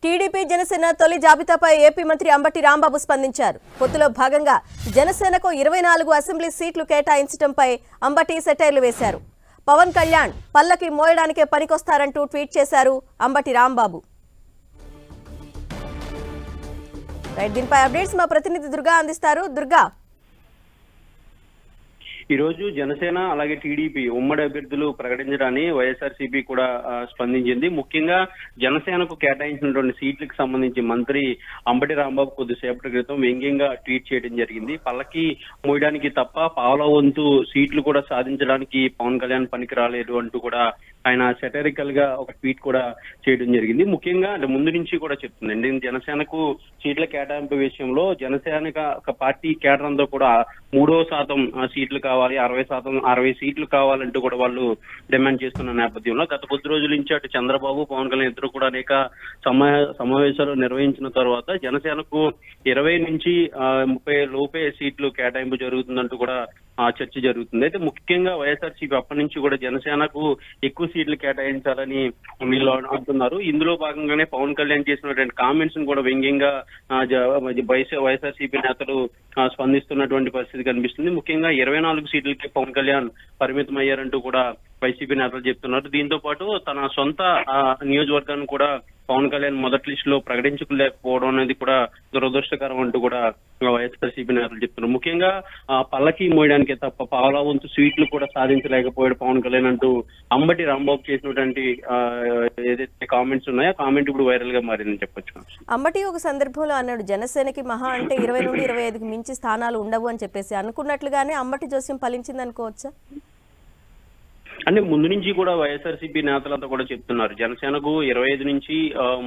TDP Janasena తొలి జాబితాపై AP మంత్రి అంబటి రాంబాబు స్పందించారు. పొత్తులో భాగంగా జనసేనకు 24 అసెంబ్లీ సీట్లు కేటాయించడంపై అంబటి సెటైర్లు వేశారు. పవన్ కళ్యాణ్ పల్లకి మోయడానికే పనికొస్తారంటూ ట్వీట్ చేశారు అంబటి రాంబాబు. దీనిపై అప్డేట్స్ మా ప్రతినిధి దుర్గా అందిస్తారు. దుర్గా, ఈ రోజు జనసేన అలాగే టీడీపీ ఉమ్మడి అభ్యర్థులు ప్రకటించడాన్ని వైఎస్ఆర్సీపీ కూడా స్పందించింది. ముఖ్యంగా జనసేనకు కేటాయించినటువంటి సీట్లకు సంబంధించి మంత్రి అంబటి రాంబాబు కొద్దిసేపటి క్రితం వ్యంగ్యంగా ట్వీట్ చేయడం జరిగింది. పల్లకి మోయడానికి తప్ప పావుల వంతు సీట్లు కూడా సాధించడానికి పవన్ కళ్యాణ్ పనికి రాలేదు అంటూ కూడా ఆయన సెటరికల్ గా ఒక ట్వీట్ కూడా చేయడం జరిగింది. ముఖ్యంగా ముందు నుంచి కూడా చెప్తుందండి, జనసేనకు సీట్ల కేటాయింపు విషయంలో జనసేన పార్టీ కేడర్ అంతా కూడా 3% సీట్లు కావాలి, 60 సీట్లు కావాలంటూ కూడా వాళ్ళు డిమాండ్ చేస్తున్న నేపథ్యంలో గత కొద్ది రోజుల నుంచి అటు చంద్రబాబు పవన్ కళ్యాణ్ ఇద్దరు కూడా అనేక సమావేశాలు నిర్వహించిన తర్వాత జనసేనకు 20 నుంచి 30 లోపే సీట్లు కేటాయింపు జరుగుతుందంటూ కూడా చర్చ జరుగుతుంది. అయితే ముఖ్యంగా వైఎస్ఆర్సీపీ అప్పటి నుంచి కూడా జనసేనకు ఎక్కువ సీట్లు కేటాయించాలని వీళ్ళు అంటున్నారు. ఇందులో భాగంగానే పవన్ కళ్యాణ్ చేసినటువంటి కామెంట్స్ ను కూడా వ్యంగ్యంగా వైఎస్ఆర్సీపీ నేతలు స్పందిస్తున్నటువంటి పరిస్థితి కనిపిస్తుంది. ముఖ్యంగా 24 సీట్లకి పవన్ కళ్యాణ్ పరిమితం అయ్యారంటూ కూడా వైసీపీ నేతలు చెప్తున్నారు. దీంతో పాటు తన సొంత నియోజకవర్గాన్ని కూడా పవన్ కళ్యాణ్ మొదటి లిస్ట్ లో ప్రకటించలేకపోవడం అనేది కూడా దురదృష్టకరం అంటూ కూడా వైఎస్ఆర్సీపీ నేతలు చెప్తున్నారు. ముఖ్యంగా పల్లకి మోయడానికే తప్ప పావుల వంతు సీట్లు కూడా సాధించలేకపోయాడు పవన్ కళ్యాణ్ అంటూ అంబటి రాంబాబు చేసినటువంటి ఏదైతే కామెంట్స్ ఉన్నాయో కామెంట్ ఇప్పుడు వైరల్ గా మారిందని చెప్పొచ్చు. అంబటి ఒక సందర్భంలో అన్నాడు, జనసేనకి మహా అంటే 20 నుండి 25కి మించి స్థానాలు ఉండవు అని చెప్పేసి. అనుకున్నట్లుగానే అంబటి జోస్యం ఫలించింది అనుకోవచ్చా? అంటే ముందు నుంచి కూడా వైఎస్ఆర్సీపీ నేతలంతా కూడా చెప్తున్నారు జనసేనకు 25 నుంచి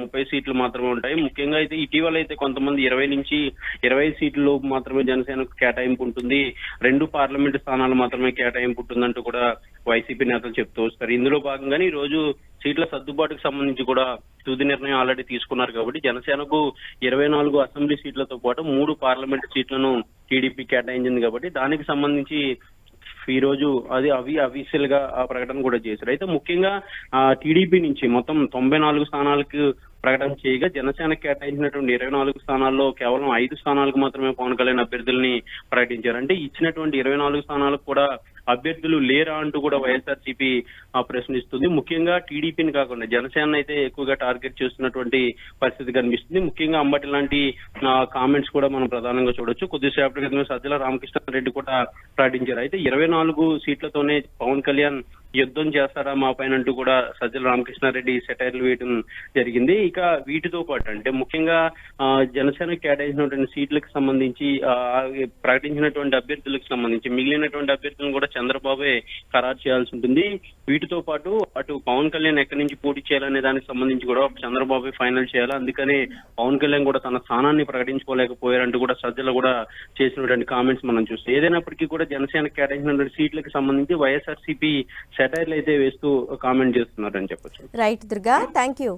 30 సీట్లు మాత్రమే ఉంటాయి. ముఖ్యంగా అయితే ఇటీవల అయితే కొంతమంది 20 నుంచి 25 సీట్లు మాత్రమే జనసేనకు కేటాయింపు ఉంటుంది, 2 పార్లమెంటు స్థానాలు మాత్రమే కేటాయింపు ఉంటుందంటూ కూడా వైసీపీ నేతలు చెప్తూ వస్తారు. ఇందులో భాగంగానే ఈ రోజు సీట్ల సర్దుబాటుకు సంబంధించి కూడా తుది నిర్ణయం ఆల్రెడీ తీసుకున్నారు. కాబట్టి జనసేనకు 24 అసెంబ్లీ సీట్లతో పాటు 3 పార్లమెంటు సీట్లను టీడీపీ కేటాయించింది. కాబట్టి దానికి సంబంధించి ఈ రోజు అఫీషియల్ గా ఆ ప్రకటన కూడా చేశారు. అయితే ముఖ్యంగా టీడీపీ నుంచి మొత్తం 94 స్థానాలకు ప్రకటన చేయగా జనసేన కేటాయించినటువంటి 24 స్థానాల్లో కేవలం 5 స్థానాలకు మాత్రమే పవన్ కళ్యాణ్ అభ్యర్థుల్ని ప్రకటించారు. అంటే ఇచ్చినటువంటి 24 స్థానాలకు కూడా అభ్యర్థులు లేరా అంటూ కూడా వైఎస్ఆర్సీపీ ప్రశ్నిస్తుంది. ముఖ్యంగా టీడీపీని కాకుండా జనసేన అయితే ఎక్కువగా టార్గెట్ చేస్తున్నటువంటి పరిస్థితి కనిపిస్తుంది. ముఖ్యంగా అంబటి లాంటి కామెంట్స్ కూడా మనం ప్రధానంగా చూడొచ్చు. కొద్దిసేపటి క్రితమే సజ్జల రామకృష్ణారెడ్డి కూడా ప్రకటించారు. అయితే 24 సీట్లతోనే పవన్ కళ్యాణ్ యుద్ధం చేస్తారా మా పైన అంటూ కూడా సజ్జల రామకృష్ణారెడ్డి సెటైర్లు వేయడం జరిగింది. ఇక వీటితో పాటు అంటే ముఖ్యంగా జనసేన కేటాయించినటువంటి సీట్లకు సంబంధించి ప్రకటించినటువంటి అభ్యర్థులకు సంబంధించి మిగిలినటువంటి అభ్యర్థులను కూడా చంద్రబాబే ఖరారు చేయాల్సి ఉంటుంది. వీటితో పాటు అటు పవన్ కళ్యాణ్ ఎక్కడి నుంచి పోటీ చేయాలనే దానికి సంబంధించి కూడా చంద్రబాబే ఫైనల్ చేయాలి. అందుకనే పవన్ కళ్యాణ్ కూడా తన స్థానాన్ని ప్రకటించుకోలేకపోయారంటూ కూడా సజ్జల కూడా చేసినటువంటి కామెంట్స్ మనం చూస్తాం. ఏదైనప్పటికీ కూడా జనసేన కేటాయించినటువంటి సీట్లకు సంబంధించి వైఎస్ఆర్సీపీ సెటైర్లు అయితే వేస్తూ కామెంట్ చేస్తున్నారని చెప్పొచ్చు. Right Durga, thank you.